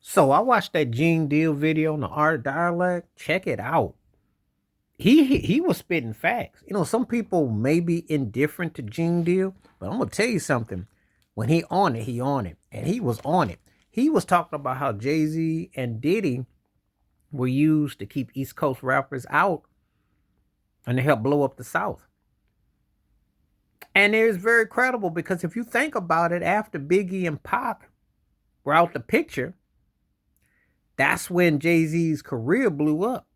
So I watched that Gene Deal video on the art of dialect. Check it out. He was spitting facts. You know, some people may be indifferent to Gene Deal, but I'm gonna tell you something. When he on it, he on it, and he was on it. He was talking about how Jay-Z and Diddy were used to keep East Coast rappers out, and to help blow up the South. And it is very credible because if you think about it, after Biggie and Pac were out the picture, that's when Jay-Z's career blew up.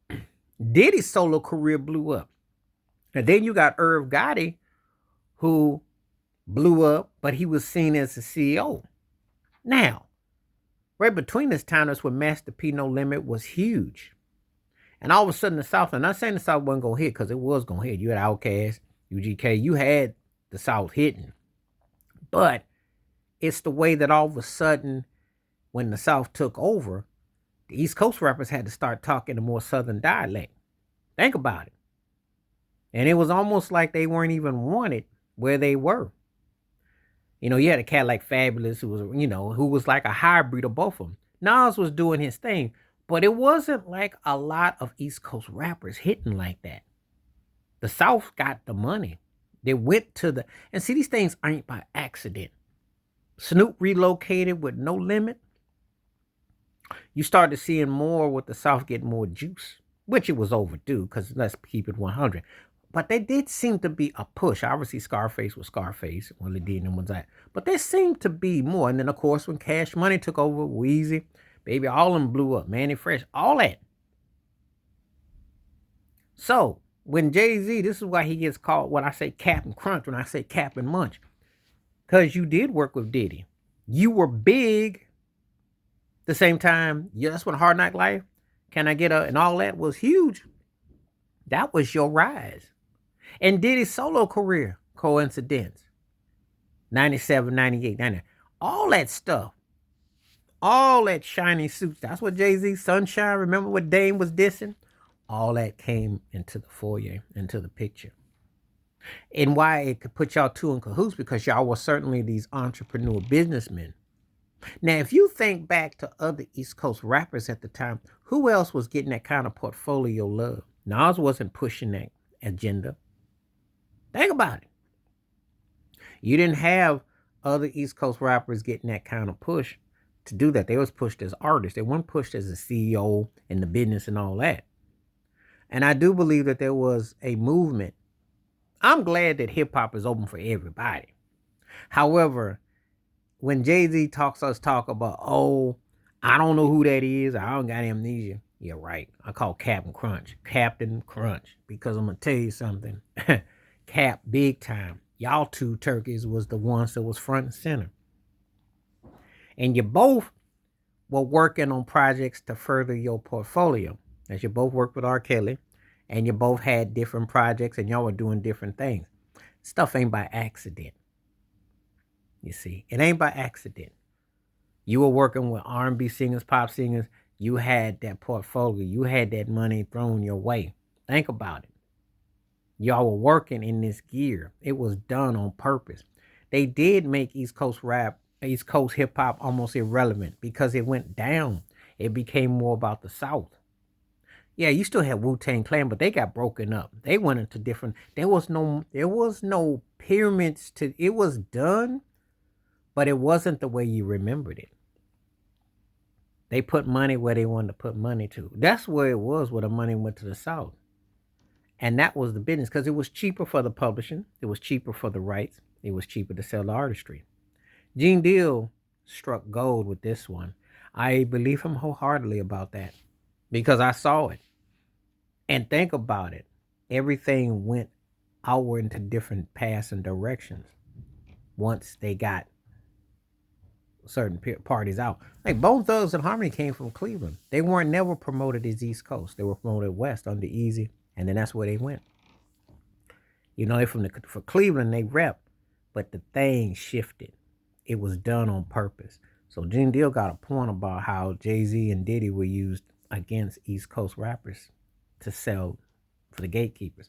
Diddy's solo career blew up. And then you got Irv Gotti, who blew up, but he was seen as the CEO. Now, right between this time, that's when Master P No Limit was huge. And all of a sudden, the South, I'm not saying the South wasn't going to hit, because it was going to hit. You had Outkast, UGK, you had the South hitting. But it's the way that all of a sudden, when the South took over, the East Coast rappers had to start talking a more Southern dialect. Think about it. And it was almost like they weren't even wanted where they were. You know, you had a cat like Fabulous who was like a hybrid of both of them. Nas was doing his thing, but it wasn't like a lot of East Coast rappers hitting like that. The South got the money. They went to the, and see, these things ain't by accident. Snoop relocated with No Limit. You started seeing more with the South getting more juice, which it was overdue, because let's keep it 100. But there did seem to be a push. Obviously, Scarface was Scarface, when Diddy and was that. But there seemed to be more. And then, of course, when Cash Money took over, Weezy, Baby, all of them blew up. Manny Fresh, all that. So, when Jay-Z, this is why he gets called, when I say Cap and Crunch, when I say Cap and Munch. Because you did work with Diddy. You were big. The same time, yeah, that's when Hard Knock Life, Can I Get a, and all that was huge. That was your rise. And Diddy's solo career, coincidence. 97, 98, 99. All that stuff. All that shiny suits. That's what Jay-Z, Sunshine, remember what Dame was dissing? All that came into the foyer, into the picture. And why it could put y'all two in cahoots, because y'all were certainly these entrepreneur businessmen. Now, if you think back to other East Coast rappers at the time, who else was getting that kind of portfolio love? Nas wasn't pushing that agenda. Think about it. You didn't have other East Coast rappers getting that kind of push to do that. They was pushed as artists. They weren't pushed as a CEO in the business and all that. And I do believe that there was a movement. I'm glad that hip hop is open for everybody. However, when Jay-Z talk about, oh, I don't know who that is, I don't got amnesia. Yeah, right. I call Captain Crunch. Captain Crunch. Because I'm going to tell you something. Cap, big time. Y'all two turkeys was the ones that was front and center. And you both were working on projects to further your portfolio. As you both worked with R. Kelly. And you both had different projects and y'all were doing different things. Stuff ain't by accident. You see, it ain't by accident. You were working with R&B singers, pop singers. You had that portfolio. You had that money thrown your way. Think about it. Y'all were working in this gear. It was done on purpose. They did make East Coast rap, East Coast hip hop almost irrelevant because it went down. It became more about the South. Yeah, you still had Wu-Tang Clan, but they got broken up. They went into different. There was no pyramids to. It was done. But it wasn't the way you remembered it. They put money where they wanted to put money to. That's where it was, where the money went to the South. And that was the business, because it was cheaper for the publishing. It was cheaper for the rights. It was cheaper to sell the artistry. Gene Deal struck gold with this one. I believe him wholeheartedly about that, because I saw it. And think about it. Everything went outward into different paths and directions once they got certain parties out. Like Bone Thugs and Harmony came from Cleveland. They weren't never promoted as East Coast. They were promoted West under Easy, and then that's where they went. You know, they for Cleveland they rep, but the thing shifted. It was done on purpose. So Gene Deal got a point about how Jay-Z and Diddy were used against East Coast rappers to sell for the gatekeepers.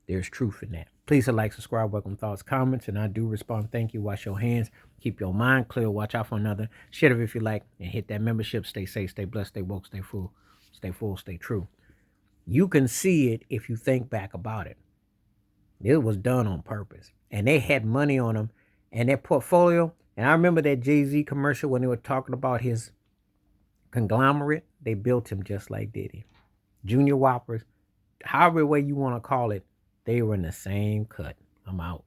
There's truth in that. Please hit like, subscribe, welcome thoughts, comments, and I do respond. Thank you. Wash your hands. Keep your mind clear. Watch out for another. Share it if you like. And hit that membership. Stay safe, stay blessed, stay woke, stay full, stay true. You can see it if you think back about it. It was done on purpose. And they had money on them and their portfolio. And I remember that Jay-Z commercial when they were talking about his conglomerate. They built him just like Diddy. Junior Whoppers, however way you want to call it, they were in the same cut. I'm out.